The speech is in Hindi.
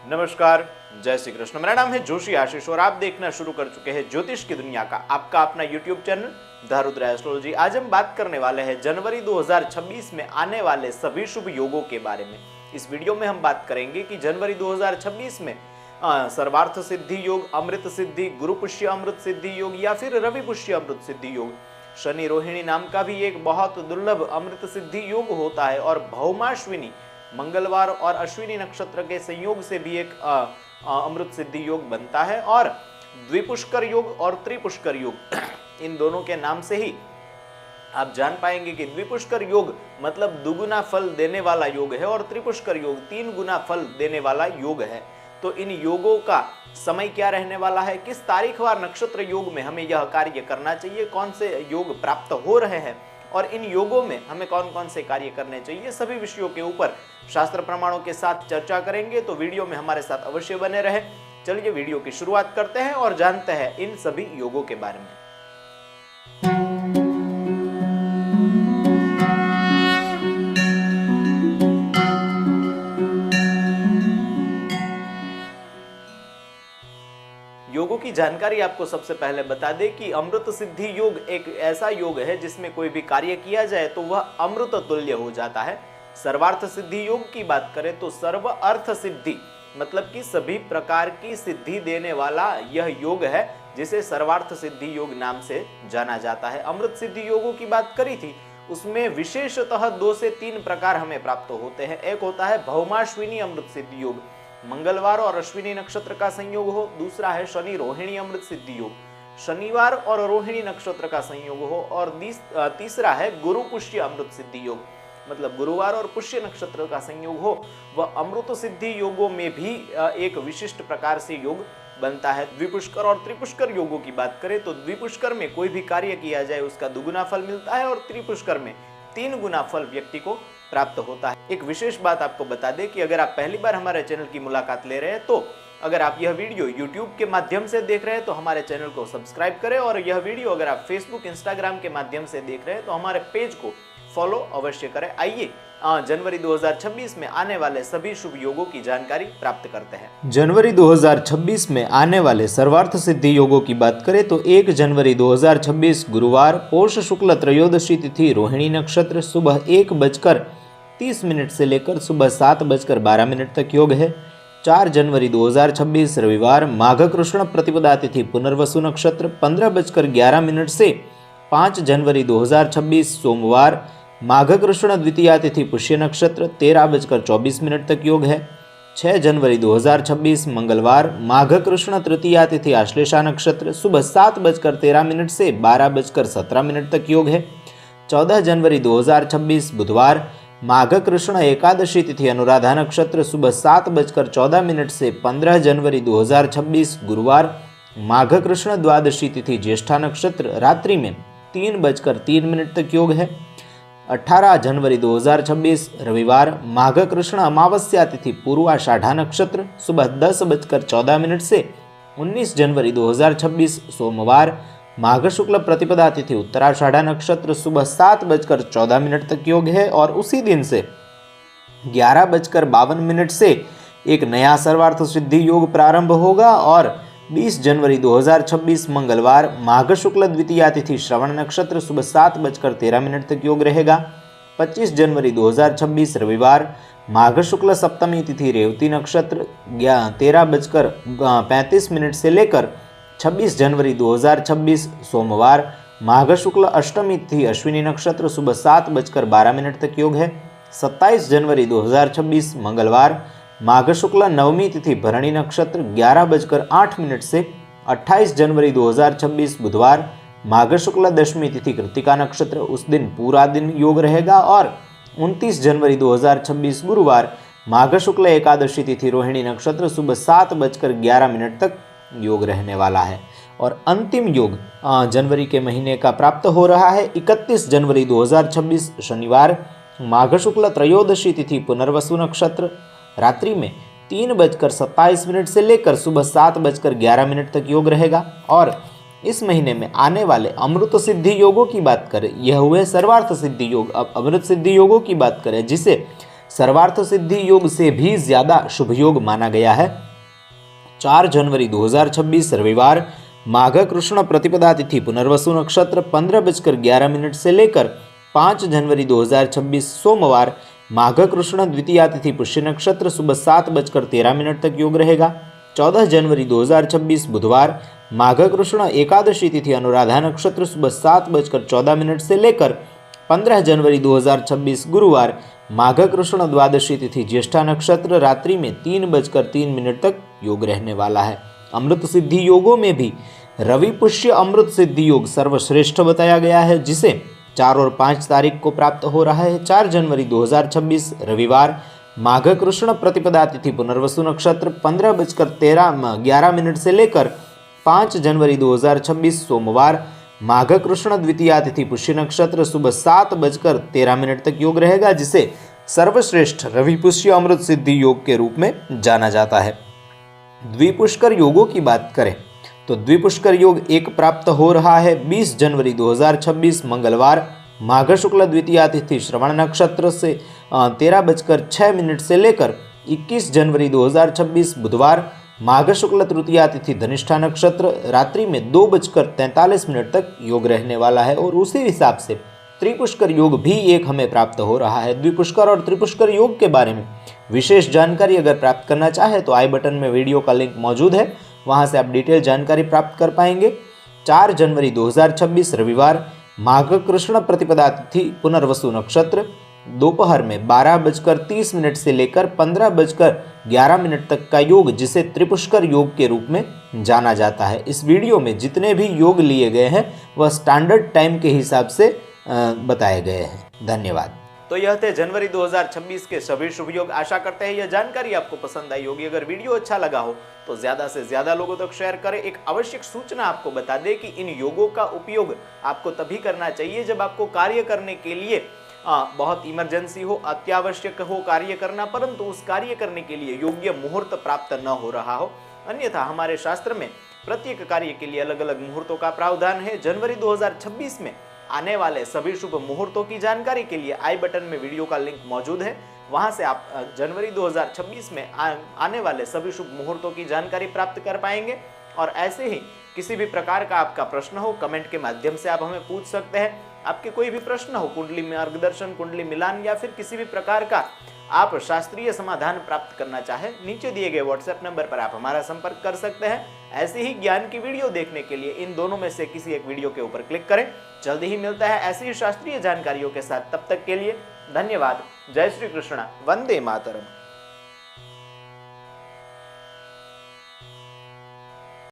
नमस्कार, जय श्री कृष्ण। मेरा नाम है जोशी आशीष और आप देखना शुरू कर चुके हैं ज्योतिष की दुनिया का आपका अपना YouTube channel the Rudra astrology. आज हम बात करने वाले हैं जनवरी 2026 में आने वाले सभी शुभ योगों के बारे में। इस वीडियो में हम बात करेंगे कि जनवरी 2026 में सर्वार्थ सिद्धि योग, अमृत सिद्धि, गुरु पुष्य अमृत सिद्धि योग या फिर रवि पुष्य अमृत सिद्धि योग, शनि रोहिणी नाम का भी एक बहुत दुर्लभ अमृत सिद्धि योग होता है और भौमाश्विनी मंगलवार और अश्विनी नक्षत्र के संयोग से भी एक अमृत सिद्धि योग बनता है और द्विपुष्कर योग और त्रिपुष्कर योग इन दोनों के नाम से ही आप जान पाएंगे कि द्विपुष्कर योग मतलब दुगुना फल देने वाला योग है और त्रिपुष्कर योग 3 गुना फल देने वाला योग है। तो इन योगों का समय क्या रहने वाला है, किस तारीखवार नक्षत्र योग में हमें यह कार्य करना चाहिए, कौन से योग प्राप्त हो रहे हैं और इन योगों में हमें कौन कौन से कार्य करने चाहिए, सभी विषयों के ऊपर शास्त्र प्रमाणों के साथ चर्चा करेंगे। तो वीडियो में हमारे साथ अवश्य बने रहे। चलिए वीडियो की शुरुआत करते हैं और जानते हैं इन सभी योगों के बारे में। योगों की जानकारी आपको सबसे पहले बता दें कि अमृत सिद्धि योग एक ऐसा योग है जिसमें कोई भी कार्य किया जाए तो वह अमृत तुल्य हो जाता है। सर्वार्थ सिद्धि योग की बात करें तो सर्व अर्थ सिद्धि मतलब कि सभी प्रकार की सिद्धि देने वाला यह योग है जिसे सर्वार्थ सिद्धि योग नाम से जाना जाता है। अमृत सिद्धि योगों की बात करी थी, उसमें विशेषतः 2 से 3 प्रकार हमें प्राप्त होते हैं। एक होता है भौमाश्विनी अमृत सिद्धि योग, मंगलवार और अश्विनी नक्षत्र का संयोग हो। दूसरा है शनि रोहिणी अमृत सिद्धि योग, शनिवार और रोहिणी नक्षत्र का संयोग हो। और तीसरा है गुरु पुष्य अमृत सिद्धि योग मतलब गुरुवार और पुष्य नक्षत्र का संयोग हो। वह अमृत सिद्धि योगों में भी एक विशिष्ट प्रकार से योग बनता है। द्विपुष्कर और त्रिपुष्कर योगों की बात करें तो द्विपुष्कर में कोई भी कार्य किया जाए उसका दुगुना फल मिलता है और त्रिपुष्कर में 3 गुना फल व्यक्ति को प्राप्त होता है। एक विशेष बात आपको बता दें कि अगर आप पहली बार हमारे चैनल की मुलाकात ले रहे हैं तो अगर आप यह वीडियो YouTube के माध्यम से देख रहे हैं तो हमारे चैनल को सब्सक्राइब करें और यह वीडियो अगर आप Facebook, Instagram के माध्यम से देख रहे हैं तो हमारे पेज को फॉलो अवश्य करें। आइए जनवरी 2026 में आने वाले सभी शुभ योगों की जानकारी प्राप्त करते हैं। जनवरी 2026 में आने वाले सर्वार्थ सिद्धि योगों की बात करें तो 1 जनवरी 2026 गुरुवार, पौष शुक्ल त्रयोदशी तिथि, रोहिणी नक्षत्र, सुबह 1:30 से लेकर सुबह 7:12 तक योग है। 4 जनवरी 2026 रविवार, माघ कृष्ण प्रतिपदा तिथि, पुनर्वसु नक्षत्र, 15:11 से 5 जनवरी 2026 सोमवार, माघ कृष्ण द्वितीया तिथि, पुष्य नक्षत्र, 13:24 तक योग है। 6 जनवरी 2026 मंगलवार, माघ कृष्ण तृतीया तिथि, आश्लेषा नक्षत्र, सुबह 7:13 से 12:17 तक योग है। 14 जनवरी 2026 बुधवार, माघ कृष्ण एकादशी तिथि, अनुराधा नक्षत्र, सुबह 7:14 से 15 जनवरी 2026 गुरुवार, माघ कृष्ण द्वादशी तिथि, ज्येष्ठा नक्षत्र, रात्रि में 3:03 तक योग है। 18 जनवरी 2026 रविवार, माघ कृष्ण अमावस्या तिथि, पूर्वाषाढ़ा नक्षत्र, सुबह 10:14 से 19 जनवरी 2026 सोमवार, माघ शुक्ल प्रतिपदा तिथि, उत्तराषाढ़ा नक्षत्र, सुबह 7:14 तक योग है। और उसी दिन से 11:52 से एक नया सर्वार्थ सिद्धि योग प्रारंभ होगा और 20 जनवरी 2026 मंगलवार, माघ शुक्ल द्वितीया तिथि, श्रवण नक्षत्र, सुबह 7:13 तक योग रहेगा। 25 जनवरी 2026 रविवार, माघ शुक्ल सप्तमी तिथि, रेवती नक्षत्र, 13:35 से लेकर 26 जनवरी 2026 सोमवार, माघ शुक्ल अष्टमी तिथि, अश्विनी नक्षत्र, सुबह 7:12 तक योग है। 27 जनवरी 2026 मंगलवार, माघ शुक्ल नवमी तिथि, भरणी नक्षत्र, 11:08 से 28 जनवरी 2026 बुधवार, माघ शुक्ल दशमी तिथि, कृतिका नक्षत्र, उस दिन पूरा दिन योग रहेगा। और 29 जनवरी 2026 गुरुवार, माघ शुक्ल एकादशी तिथि, रोहिणी नक्षत्र, सुबह 7:11 तक योग रहने वाला है। और अंतिम योग जनवरी के महीने का प्राप्त हो रहा है 31 जनवरी 2026 शनिवार, माघ शुक्ल त्रयोदशी तिथि, पुनर्वसु नक्षत्र, रात्रि में 3:27 से लेकर सुबह 7:11 तक योग रहेगा। और इस महीने में आने वाले अमृत सिद्धि योगों की बात करें, यह हुए सर्वार्थ सिद्धि योग। अब अमृत सिद्धि योगों की बात करें जिसे सर्वार्थ सिद्धि योग से भी ज्यादा शुभ योग माना गया है। 4 जनवरी 2026 रविवार माघ कृष्ण प्रतिपदा तिथि पुनर्वसु नक्षत्र 15:11 से लेकर 5 जनवरी 2026 सोमवार माघ कृष्ण द्वितीया तिथि पुष्य नक्षत्र सुबह 7:13 तक योग रहेगा। 14 जनवरी 2026 बुधवार माघ कृष्ण एकादशी तिथि अनुराधा नक्षत्र सुबह 7:14 से लेकर 15 जनवरी 2026 गुरुवार माघ कृष्ण द्वादशी तिथि ज्येष्ठा नक्षत्र रात्रि में 3:03 तक योग रहने वाला है। अमृत सिद्धि योगों में भी रवि पुष्य अमृत सिद्धि योग सर्वश्रेष्ठ बताया गया है, जिसे 4 और 5 तारीख को प्राप्त हो रहा है। 4 जनवरी 2026 रविवार माघ कृष्ण प्रतिपदा तिथि पुनर्वसु नक्षत्र 15:11 से लेकर 5 जनवरी 2026 सोमवार माघ कृष्ण द्वितीया तिथि पुष्य नक्षत्र सुबह 7:13 तक योग रहेगा, जिसे सर्वश्रेष्ठ रवि पुष्य अमृत सिद्धि योग के रूप में जाना जाता है। द्विपुष्कर योगों की बात करें तो द्विपुष्कर योग एक प्राप्त हो रहा है 20 जनवरी 2026 मंगलवार माघ शुक्ल द्वितीया तिथि श्रवण नक्षत्र से 13:06 से लेकर 21 जनवरी 2026 बुधवार माघ शुक्ल तृतीया तिथि धनिष्ठा नक्षत्र रात्रि में 2:43 तक योग रहने वाला है। और उसी हिसाब से त्रिपुष्कर योग भी एक हमें प्राप्त हो रहा है। द्विपुष्कर और त्रिपुष्कर योग के बारे में विशेष जानकारी अगर प्राप्त करना चाहे तो आई बटन में वीडियो का लिंक मौजूद है, वहां से आप डिटेल जानकारी प्राप्त कर पाएंगे। 4 जनवरी 2026 रविवार माघ कृष्ण प्रतिपदा तिथि पुनर्वसु नक्षत्र दोपहर में 12:30 से लेकर 15:11 तक का योग, जिसे त्रिपुष्कर योग के रूप में जाना जाता है। इस वीडियो में जितने भी योग लिए गए हैं वह स्टैंडर्ड टाइम के हिसाब से बताए गए हैं। धन्यवाद। तो यह थे जनवरी 2026 के सभी शुभ योग। आशा करते हैं यह जानकारी आपको पसंद आई होगी। अगर वीडियो अच्छा लगा हो तो ज्यादा से ज्यादा लोगों तक शेयर करें। एक आवश्यक सूचना आपको बता दें कि इन योगों का उपयोग आपको तभी करना चाहिए जब आपको कार्य करने के लिए बहुत इमरजेंसी हो, अत्यावश्यक हो कार्य करना, परंतु उस कार्य करने के लिए योग्य मुहूर्त प्राप्त न हो रहा हो। अन्यथा हमारे शास्त्र में प्रत्येक कार्य के लिए अलग अलग मुहूर्तों का प्रावधान है। जनवरी 2026 में आने वाले सभी शुभ मुहूर्तों की जानकारी के लिए आई बटन में वीडियो का लिंक मौजूद है, वहां से आप जनवरी 2026 में आने वाले सभी शुभ मुहूर्तों की जानकारी प्राप्त कर पाएंगे। और ऐसे ही किसी भी प्रकार का आपका प्रश्न हो कमेंट के माध्यम से आप हमें पूछ सकते हैं। आपके कोई भी प्रश्न हो, कुंडली मार्गदर्शन, कुंडली मिलान या फिर किसी भी प्रकार का आप शास्त्रीय समाधान प्राप्त करना चाहें, नीचे दिए गए व्हाट्सएप नंबर पर आप हमारा संपर्क कर सकते हैं। ऐसे ही ज्ञान की वीडियो देखने के लिए इन दोनों में से किसी एक वीडियो के ऊपर क्लिक करें। जल्दी ही मिलता है ऐसी ही शास्त्रीय जानकारियों के साथ। तब तक के लिए धन्यवाद। जय श्री कृष्ण, वंदे मातरम।